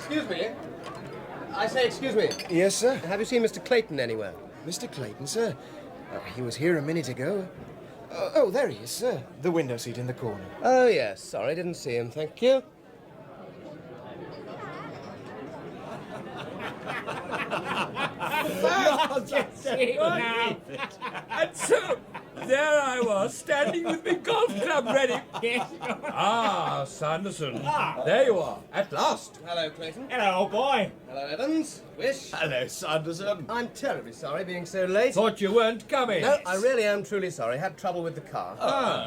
Excuse me. I say, excuse me. Yes, sir? Have you seen Mr. Clayton anywhere? Mr. Clayton, sir? He was here a minute ago. Oh, there he is, sir. The window seat in the corner. Oh, yes. Sorry, didn't see him. Thank you. And so, there I was, standing with my golf club ready. Ah, Sanderson. There you are, at last. Hello, Clayton. Hello, old boy. Hello, Evans. Wish. Hello, Sanderson. I'm terribly sorry being so late. Thought you weren't coming. No, I really am truly sorry. Had trouble with the car.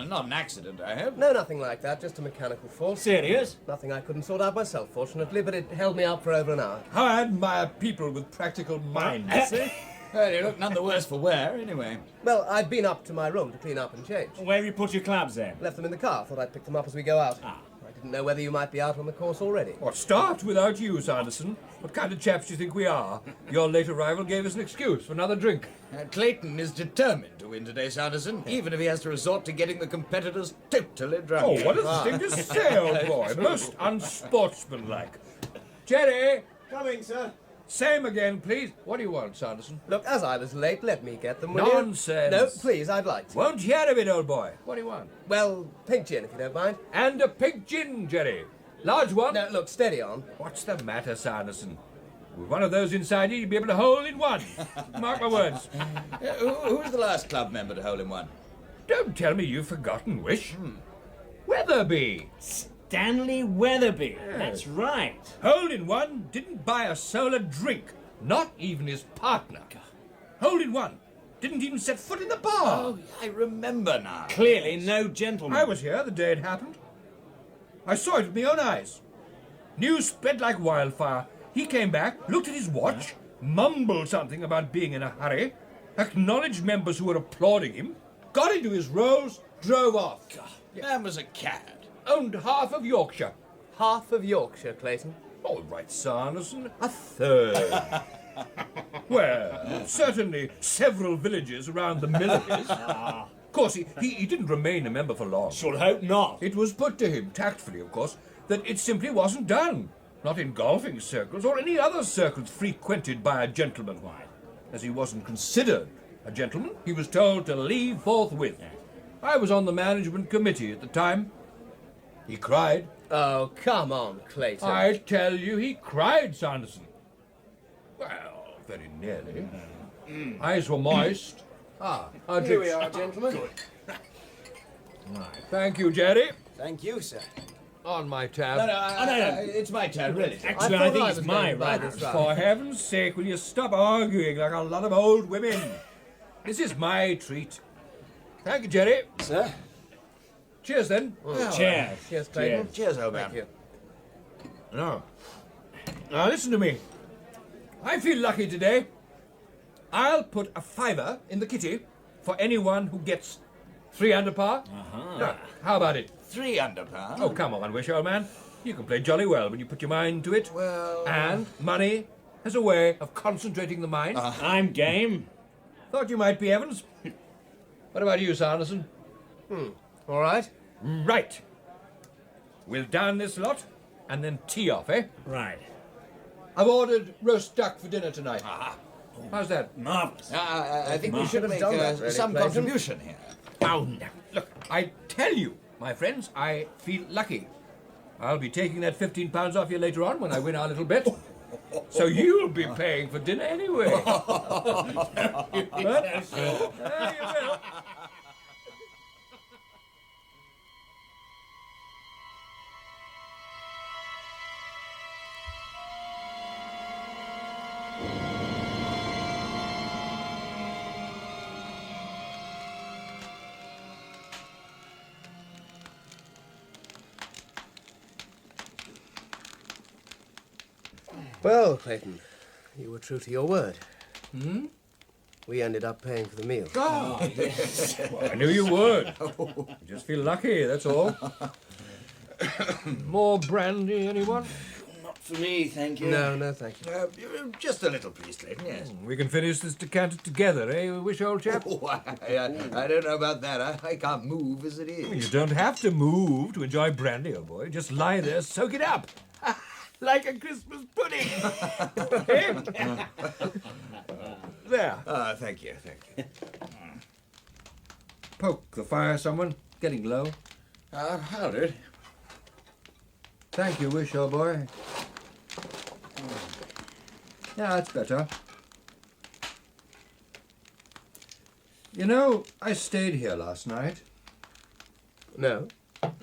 Not an accident, I hope. No, nothing like that. Just a mechanical fault. Serious? Nothing I couldn't sort out myself, fortunately, but it held me up for over an hour. How I admire people with practical minds. See? Well, you look none the worse for wear, anyway. Well, I'd been up to my room to clean up and change. Where have you put your clubs then? Left them in the car. Thought I'd pick them up as we go out. Ah. I didn't know whether you might be out on the course already. What, start without you, Sanderson? What kind of chaps do you think we are? Your late arrival gave us an excuse for another drink. Clayton is determined to win today, Sanderson, even if he has to resort to getting the competitors totally drunk. Oh, what a thing to say, old boy. Most unsportsmanlike. Jerry! Coming, sir. Same again, please. What do you want, Sanderson? Look, as I was late, let me get them, will you? Nonsense. No, please, I'd like to. Won't hear of it, old boy. What do you want? Well, pink gin, if you don't mind. And a pink gin, Jerry. Large one. No, look, steady on. What's the matter, Sanderson? With one of those inside you, you'd be able to hole in one. Mark my words. Who was the last club member to hole in one? Don't tell me you've forgotten, Wish. Weatherby. Stanley Weatherby. That's right. Hole in one didn't buy a soul a drink. Not even his partner. Hole in one didn't even set foot in the bar. Oh, I remember now. Clearly no gentleman. I was here the day it happened. I saw it with my own eyes. News spread like wildfire. He came back, looked at his watch, mumbled something about being in a hurry, acknowledged members who were applauding him, got into his rolls, drove off. Man was a cad. Owned half of Yorkshire. Half of Yorkshire, Clayton. All right, Sanderson, a third. Well, certainly several villages around the Millers. Of course, he didn't remain a member for long. Should hope not. It was put to him, tactfully, of course, that it simply wasn't done. Not in golfing circles or any other circles frequented by a gentleman. Why? As he wasn't considered a gentleman, he was told to leave forthwith. I was on the management committee at the time. He cried. Oh, come on, Clayton. I tell you, he cried, Sanderson. Well, very nearly. Eyes were moist. Our Here we drinks. are, gentlemen. Thank you, Jerry. Thank you, sir. On my tab. No, it's my turn, really. Actually, I I thought think I it's was my going to buy right. this round. For heaven's sake, will you stop arguing like a lot of old women? This is my treat. Thank you, Jerry. Sir? Cheers, then. Cheers. Cheers, Clayton. Cheers, old Thank man. you. Now, listen to me. I feel lucky today. I'll put a fiver in the kitty for anyone who gets 3 under par. Now, how about it? 3 under par. Oh, come on, Wish, old man. You can play jolly well when you put your mind to it. Well... And money has a way of concentrating the mind. I'm game. Thought you might be, Evans. What about you, Sanderson? All right. Right. We'll down this lot and then tee off, eh? Right. I've ordered roast duck for dinner tonight. How's that? Marvellous. I think we should have make done that, really, some Clayton. contribution here. Oh, no. Look, I tell you, my friends, I feel lucky. I'll be taking that £15 off you later on when I win our little bet. So you'll be paying for dinner anyway. Huh? You will. Well, Clayton, you were true to your word. We ended up paying for the meal. Well, I knew you would. I just feel lucky, that's all. More brandy, anyone? Not for me, thank you. No, thank you. Just a little, please, Clayton, yes. We can finish this decanter together, eh, Wish, old chap? Oh, I don't know about that. I can't move as it is. You don't have to move to enjoy brandy, old boy. Just lie there, soak it up. like a Christmas pudding. There. Thank you. Poke the fire, someone. Getting low. I'll do it. Thank you, Wish, old boy. Yeah, that's better. You know, I stayed here last night. No?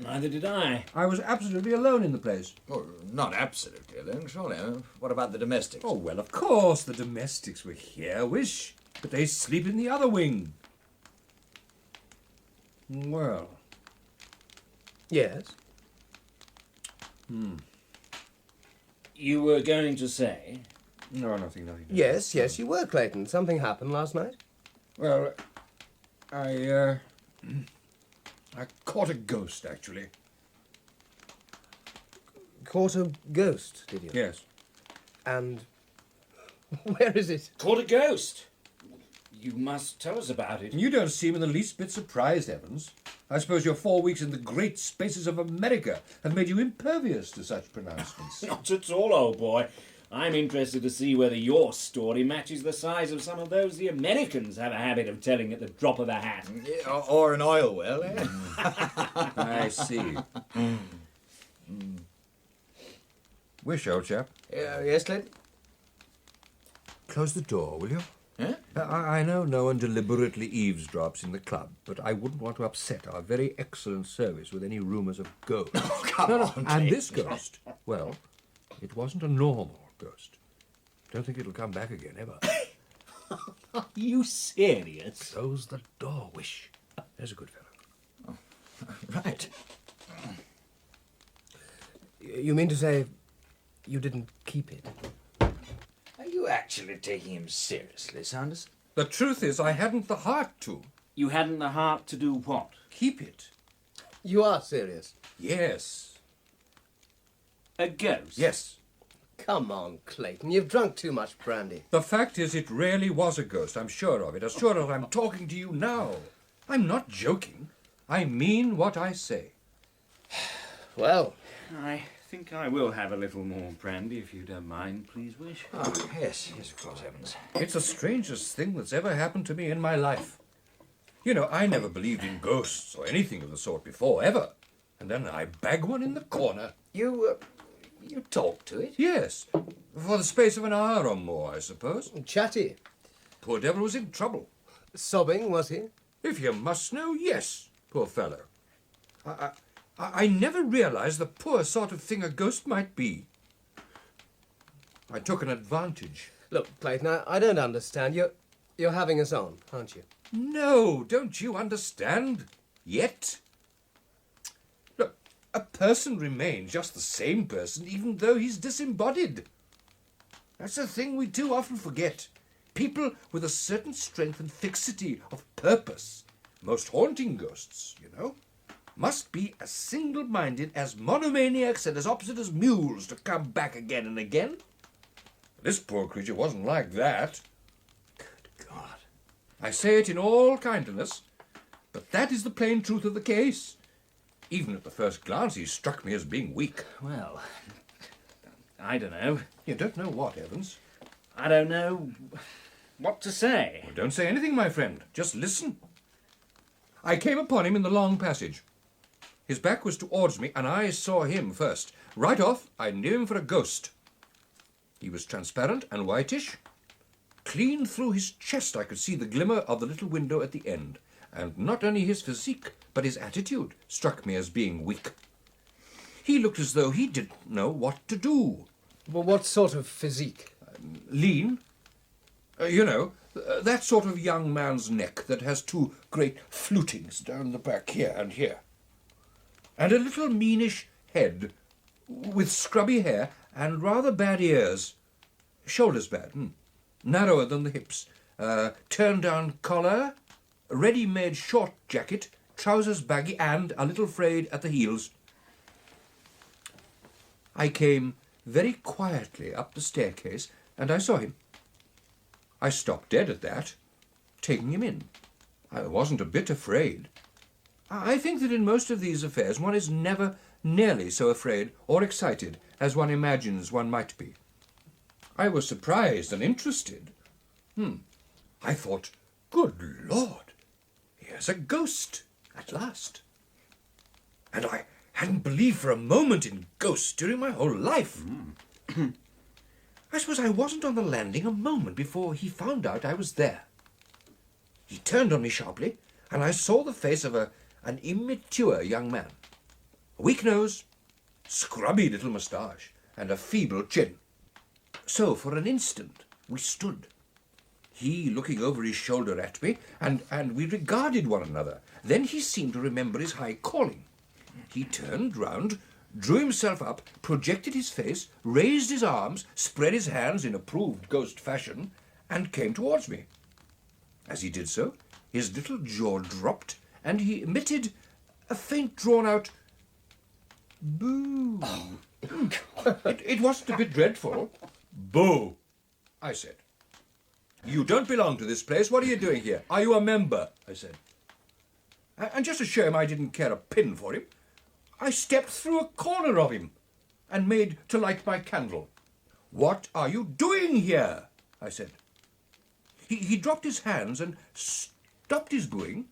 Neither did I. I was absolutely alone in the place. Oh, not absolutely alone, surely. What about the domestics? Oh, well, of course the domestics were here, Wish, but they sleep in the other wing. Well, Yes? You were going to say? no, nothing. Yes, you were, Clayton. Something happened last night. Well, I caught a ghost, actually. Caught a ghost, did you? Yes. And where is it? Caught a ghost. You must tell us about it. You don't seem in the least bit surprised, Evans. I suppose your 4 weeks in the great spaces of America have made you impervious to such pronouncements. Not at all, old boy. I'm interested to see whether your story matches the size of some of those the Americans have a habit of telling at the drop of a hat. Yeah, or an oil well, eh? I see. Wish, old chap. Yes, Clayton? Close the door, will you? Huh? I know no one deliberately eavesdrops in the club, but I wouldn't want to upset our very excellent service with any rumours of ghosts. Come on, And this ghost, well, it wasn't a normal ghost. Don't think it'll come back again, ever. Are you serious? Close the door, Wish. There's a good fellow. Right. You mean to say you didn't keep it? Are you actually taking him seriously, Sanderson? The truth is, I hadn't the heart to. You hadn't the heart to do what? Keep it. You are serious? Yes. A ghost? Yes. Come on, Clayton. You've drunk too much brandy. The fact is, it really was a ghost. I'm sure of it. As sure as I'm talking to you now. I'm not joking. I mean what I say. Well, I think I will have a little more brandy, if you don't mind, please, Wish. Oh, yes, of course, Evans. It's the strangest thing that's ever happened to me in my life. You know, I never believed in ghosts or anything of the sort before, ever. And then I bag one in the corner. You talked to it? Yes, for the space of an hour or more, I suppose. chatty. Poor devil was in trouble. Sobbing, was he? If you must know, yes, poor fellow. I never realized the poor sort of thing a ghost might be. I took an advantage. Look, Clayton, I don't understand. You're having us on, aren't you? No, don't you understand? Yet? Look, a person remains just the same person even though he's disembodied. That's the thing we too often forget. People with a certain strength and fixity of purpose, most haunting ghosts, you know, must be as single-minded, as monomaniacs and as opposite as mules to come back again and again. This poor creature wasn't like that. Good God. I say it in all kindness, but that is the plain truth of the case. Even at the first glance, he struck me as being weak. Well, I don't know. You don't know what, Evans? I don't know what to say. Well, don't say anything, my friend. Just listen. I came upon him in the long passage. His back was towards me, and I saw him first. Right off, I knew him for a ghost. He was transparent and whitish. Clean through his chest I could see the glimmer of the little window at the end. And not only his physique, but his attitude struck me as being weak. He looked as though he didn't know what to do. Well, what sort of physique? Lean. You know, that sort of young man's neck that has two great flutings down the back here and here. And a little meanish head, with scrubby hair and rather bad ears. Shoulders bad, narrower than the hips. Turned-down collar, ready-made short jacket, trousers baggy and a little frayed at the heels. I came very quietly up the staircase and I saw him. I stopped dead at that, taking him in. I wasn't a bit afraid. I think that in most of these affairs one is never nearly so afraid or excited as one imagines one might be. I was surprised and interested. I thought, good Lord, here's a ghost at last. And I hadn't believed for a moment in ghosts during my whole life. I suppose I wasn't on the landing a moment before he found out I was there. He turned on me sharply, and I saw the face of an immature young man. A weak nose, scrubby little moustache, and a feeble chin. So, for an instant, we stood. He looking over his shoulder at me, and we regarded one another. Then he seemed to remember his high calling. He turned round, drew himself up, projected his face, raised his arms, spread his hands in approved ghost fashion, and came towards me. As he did so, his little jaw dropped, and he emitted a faint, drawn-out boo. It wasn't a bit dreadful. Boo, I said. You don't belong to this place. What are you doing here? Are you a member? I said. And just to show him I didn't care a pin for him, I stepped through a corner of him and made to light my candle. What are you doing here? I said. He dropped his hands and stopped his booing,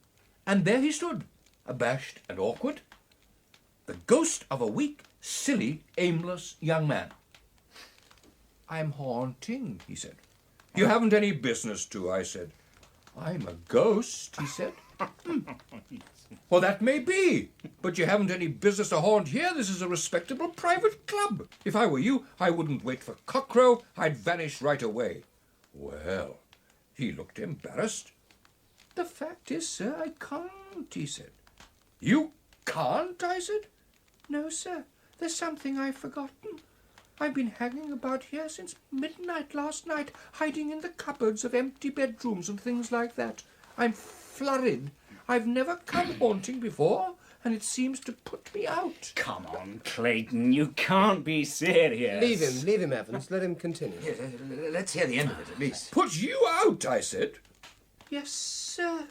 and there he stood, abashed and awkward, the ghost of a weak, silly, aimless young man. I'm haunting, he said. You haven't any business to, I said. I'm a ghost, he said. Well, that may be, but you haven't any business to haunt here. This is a respectable private club. If I were you, I wouldn't wait for cockcrow. I'd vanish right away. Well, he looked embarrassed. The fact is, sir, I can't, he said. You can't, I said. No, sir, there's something I've forgotten. I've been hanging about here since midnight last night, hiding in the cupboards of empty bedrooms and things like that. I'm flurried. I've never come haunting before, and it seems to put me out. Come on, Clayton, you can't be serious. Leave him, Evans. Let him continue. Yes, let's hear the end of it, at least. Put you out, I said. Yes, sir.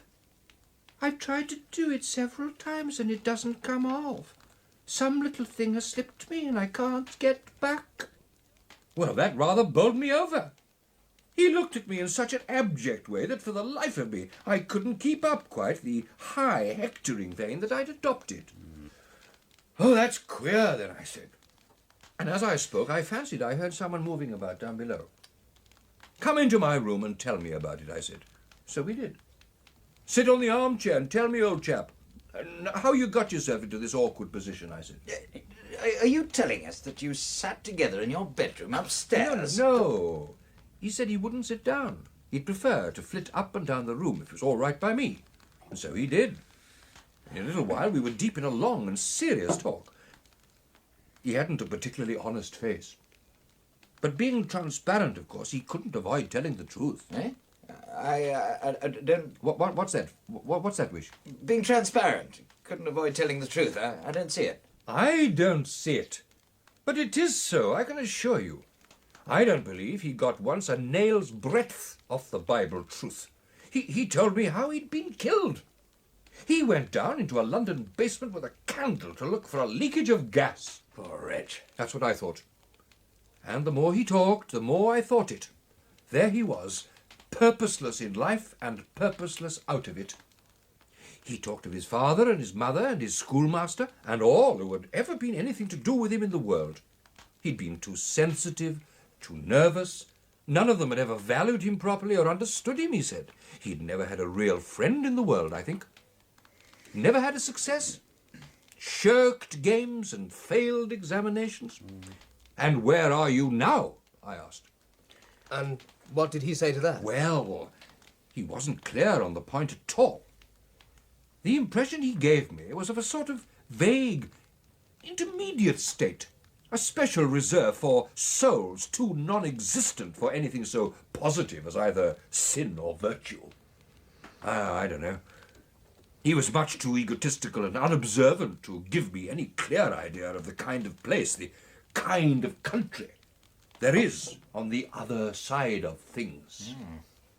I've tried to do it several times, and it doesn't come off. Some little thing has slipped me, and I can't get back. Well, that rather bowled me over. He looked at me in such an abject way that for the life of me I couldn't keep up quite the high hectoring vein that I'd adopted. Oh, that's queer, then, I said. And as I spoke, I fancied I heard someone moving about down below. Come into my room and tell me about it, I said. So we did. Sit on the armchair and tell me, old chap, how you got yourself into this awkward position, I said. Are you telling us that you sat together in your bedroom upstairs? No. He said he wouldn't sit down. He'd prefer to flit up and down the room if it was all right by me. And so he did. In a little while we were deep in a long and serious talk. He hadn't a particularly honest face. But being transparent, of course, he couldn't avoid telling the truth. Eh? I don't... What's that? What's that, Wish? Being transparent. Couldn't avoid telling the truth. I don't see it. I don't see it. But it is so, I can assure you. I don't believe he got once a nail's breadth off the Bible truth. He told me how he'd been killed. He went down into a London basement with a candle to look for a leakage of gas. Poor wretch. That's what I thought. And the more he talked, the more I thought it. There he was, purposeless in life and purposeless out of it. He talked of his father and his mother and his schoolmaster and all who had ever been anything to do with him in the world. He'd been too sensitive, too nervous. None of them had ever valued him properly or understood him, he said. He'd never had a real friend in the world, I think. Never had a success. Shirked games and failed examinations. And where are you now? I asked. And what did he say to that? Well, he wasn't clear on the point at all. The impression he gave me was of a sort of vague, intermediate state, a special reserve for souls too non-existent for anything so positive as either sin or virtue. I don't know. He was much too egotistical and unobservant to give me any clear idea of the kind of place, the kind of country there is on the other side of things.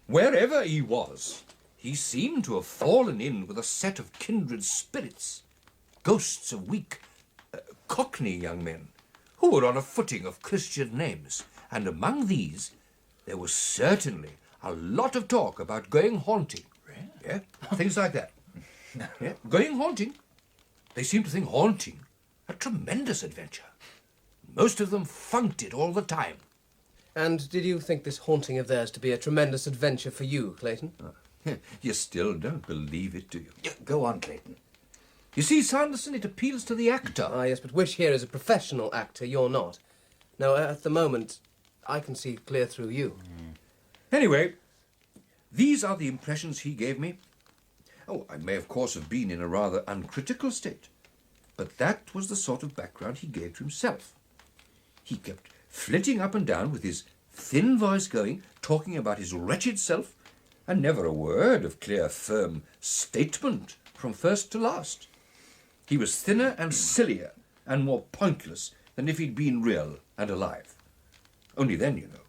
Wherever he was, he seemed to have fallen in with a set of kindred spirits, ghosts of weak, Cockney young men who were on a footing of Christian names, and among these there was certainly a lot of talk about going haunting. Really? Yeah, things like that. Yeah, going haunting. They seemed to think haunting a tremendous adventure. Most of them funked it all the time. And did you think this haunting of theirs to be a tremendous adventure for you, Clayton? You still don't believe it, do you? Yeah, go on, Clayton. You see, Sanderson, it appeals to the actor. Ah, yes, but Wish here is a professional actor. You're not. No, at the moment, I can see clear through you. Anyway, these are the impressions he gave me. Oh, I may, of course, have been in a rather uncritical state, but that was the sort of background he gave to himself. He kept flitting up and down with his thin voice going, talking about his wretched self, and never a word of clear, firm statement from first to last. He was thinner and sillier and more pointless than if he'd been real and alive. Only then, you know,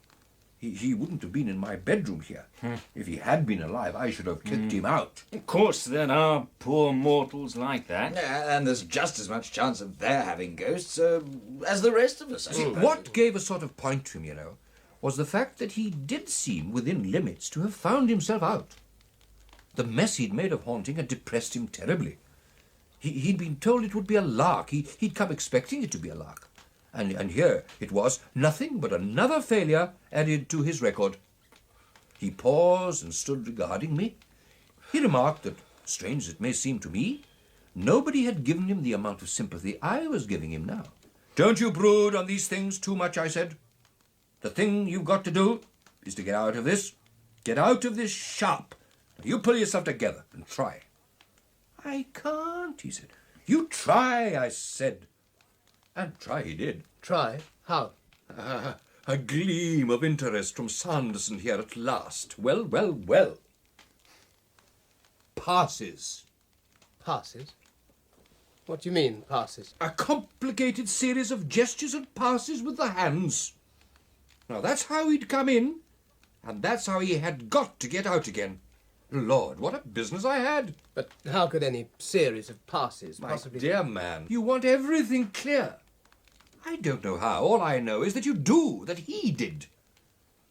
he wouldn't have been in my bedroom here. If he had been alive, I should have kicked him out. Of course, there are poor mortals like that. Yeah, and there's just as much chance of their having ghosts as the rest of us, I suppose. What gave a sort of point to him, you know, was the fact that he did seem within limits to have found himself out. The mess he'd made of haunting had depressed him terribly. He'd been told it would be a lark. He'd come expecting it to be a lark. And here it was, nothing but another failure added to his record. He paused and stood regarding me. He remarked that, strange as it may seem to me, nobody had given him the amount of sympathy I was giving him now. Don't you brood on these things too much, I said. The thing you've got to do is to get out of this. Get out of this sharp. You pull yourself together and try. I can't, he said. You try, I said. And try he did. Try? How? A gleam of interest from Sanderson here at last. Well, well, well. Passes. Passes? What do you mean, passes? A complicated series of gestures and passes with the hands. Now, that's how he'd come in, and that's how he had got to get out again. Lord, what a business I had. But how could any series of passes My possibly... dear man, you want everything clear. I don't know how. All I know is that you do, that he did.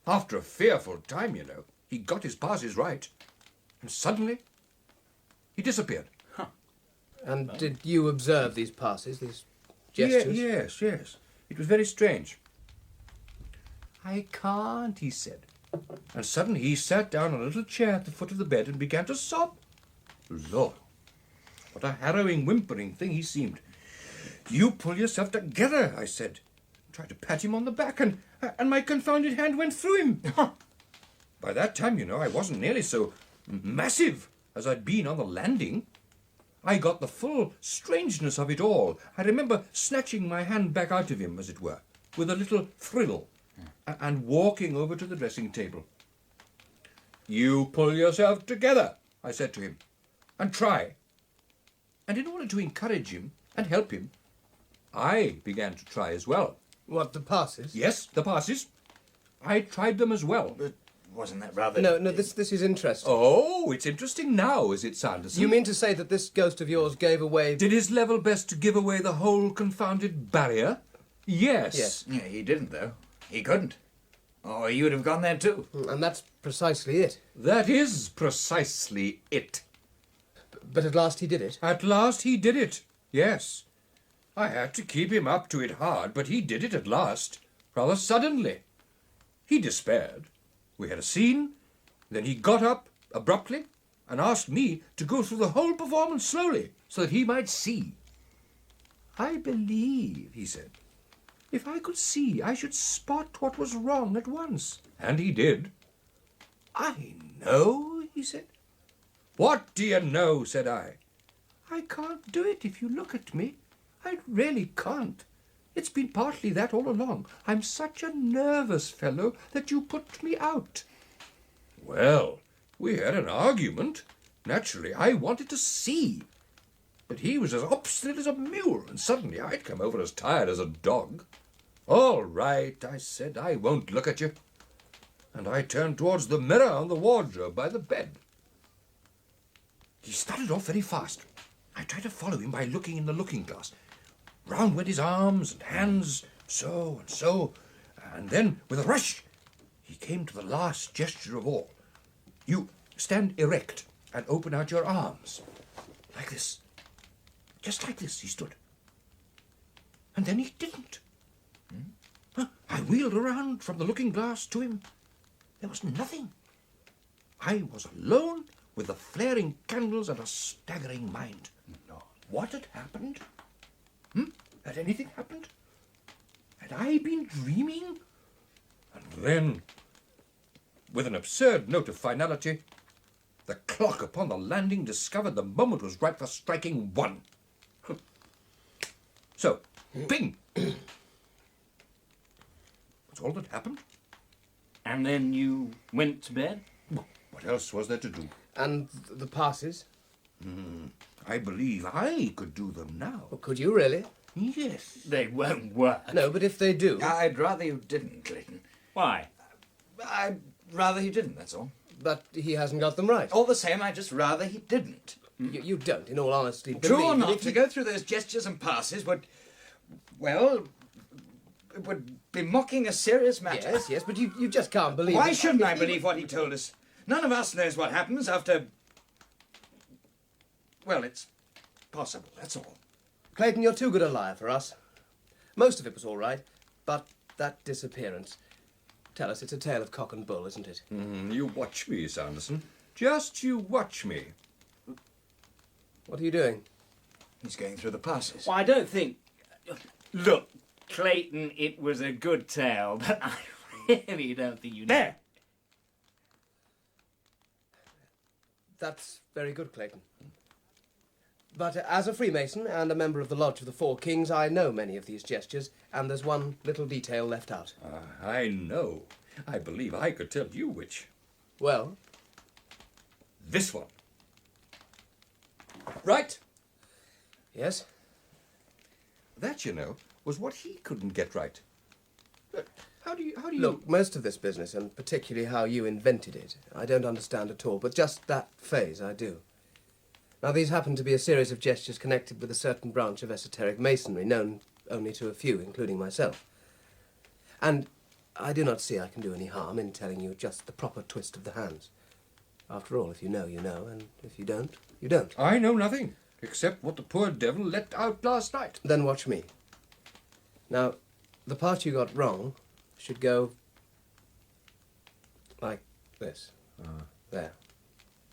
After a fearful time, you know, he got his passes right. And suddenly, he disappeared. And did you observe these passes, these gestures? Yes. It was very strange. I can't, he said. And suddenly he sat down on a little chair at the foot of the bed and began to sob. Lord, what a harrowing, whimpering thing he seemed. You pull yourself together, I said. Tried to pat him on the back, and my confounded hand went through him. By that time, you know, I wasn't nearly so massive as I'd been on the landing. I got the full strangeness of it all. I remember snatching my hand back out of him, as it were, with a little thrill, and walking over to the dressing table. You pull yourself together, I said to him, and try. And in order to encourage him and help him, I began to try as well. What, the passes? Yes, the passes. I tried them as well. But wasn't that rather... No, this is interesting. Oh, it's interesting now, is it, Sanderson? You mean to say that this ghost of yours gave away... Did his level best to give away the whole confounded barrier? Yes. Yes. Yeah, he didn't, though. He couldn't. Or he would have gone there, too. And that's precisely it. That is precisely it. But at last he did it. At last he did it, yes. I had to keep him up to it hard, but he did it at last, rather suddenly. He despaired. We had a scene, then he got up abruptly and asked me to go through the whole performance slowly, so that he might see. I believe, he said, if I could see, I should spot what was wrong at once. And he did. I know, he said. What do you know, said I. I can't do it if you look at me. I really can't. It's been partly that all along. I'm such a nervous fellow that you put me out. Well, we had an argument. Naturally, I wanted to see. But he was as obstinate as a mule, and suddenly I'd come over as tired as a dog. All right, I said, I won't look at you. And I turned towards the mirror on the wardrobe by the bed. He started off very fast. I tried to follow him by looking in the looking-glass. round went his arms and hands, so and so, and then, with a rush, he came to the last gesture of all. You stand erect and open out your arms. Like this. Just like this he stood. And then he didn't. I wheeled around from the looking-glass to him. There was nothing. I was alone with the flaring candles and a staggering mind. No. What had happened? Had anything happened? Had I been dreaming? And then, with an absurd note of finality, the clock upon the landing discovered the moment was ripe for striking 1. So, bing! That's all that happened. And then you went to bed? What else was there to do? And the passes? I believe I could do them now. Well, could you really? Yes. They won't work. No, but if they do... I'd rather you didn't, Clayton. Why? I'd rather he didn't, that's all. But he hasn't got them right. All the same, I'd just rather he didn't. You don't, in all honesty, True believe or that not, if to you- go through those gestures and passes would, well, it would be mocking a serious matter. Yes, yes, but you just can't believe Why it. shouldn't I believe what he told us? None of us knows what happens after... Well, it's possible, that's all. Clayton, you're too good a liar for us. Most of it was all right, but that disappearance... Tell us, it's a tale of cock and bull, isn't it? You watch me, Sanderson. Just you watch me. What are you doing? He's going through the passes. Well, I don't think... Look, Clayton, it was a good tale, but I really don't think you... There! That's very good, Clayton. But as a Freemason and a member of the Lodge of the Four Kings, I know many of these gestures, and there's one little detail left out. I know. I believe I could tell you which. Well? This one. Right? Yes? That, you know, was what he couldn't get right. How do you... Look, most of this business, and particularly how you invented it, I don't understand at all, but just that phase I do. Now, these happen to be a series of gestures connected with a certain branch of esoteric masonry, known only to a few, including myself. And I do not see I can do any harm in telling you just the proper twist of the hands. After all, if you know, you know, and if you don't, you don't. I know nothing, except what the poor devil let out last night. Then watch me. Now, the part you got wrong should go like this. There.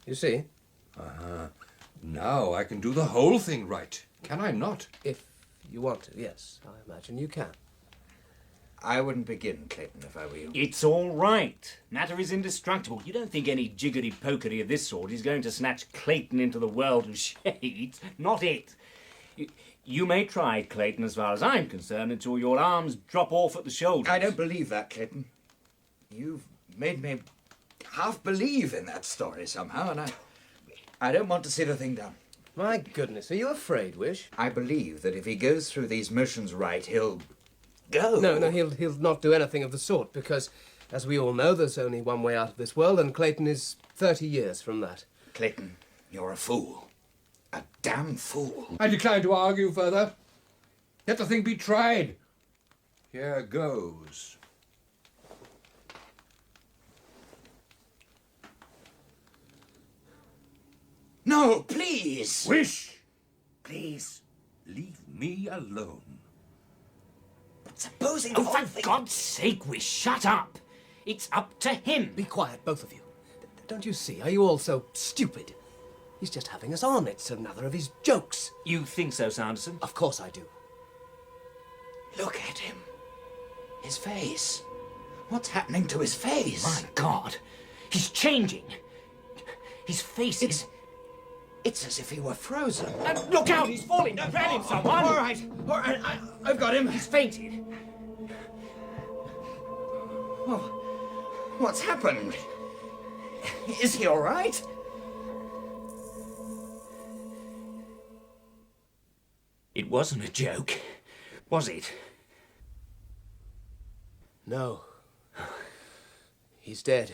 You see? Now I can do the whole thing right. Can I not? If you want to, yes. I imagine you can. I wouldn't begin, Clayton, if I were you. It's all right. Matter is indestructible. You don't think any jiggery-pokery of this sort is going to snatch Clayton into the world of shades? Not it. You may try, Clayton, as far as I'm concerned, until your arms drop off at the shoulders. I don't believe that, Clayton. You've made me half believe in that story somehow, and I don't want to see the thing done. My goodness, are you afraid, Wish? I believe that if he goes through these motions right, he'll go. No, he'll not do anything of the sort, because, as we all know, there's only one way out of this world, and Clayton is 30 years from that. Clayton, you're a fool. A damn fool. I decline to argue further. Let the thing be tried. Here goes. No, please! Wish! Please, leave me alone. But supposing... Oh, for God's sake, Wish, shut up. It's up to him. Be quiet, both of you. Don't you see? Are you all so stupid? He's just having us on. It's another of his jokes. You think so, Sanderson? Of course I do. Look at him. His face. What's happening to his face? My God. He's changing. His face is... It's as if he were frozen. Look out, he's falling. Grab him, someone. All right. I've got him. He's fainted. Oh, what's happened? Is he all right? It wasn't a joke, was it? No. He's dead.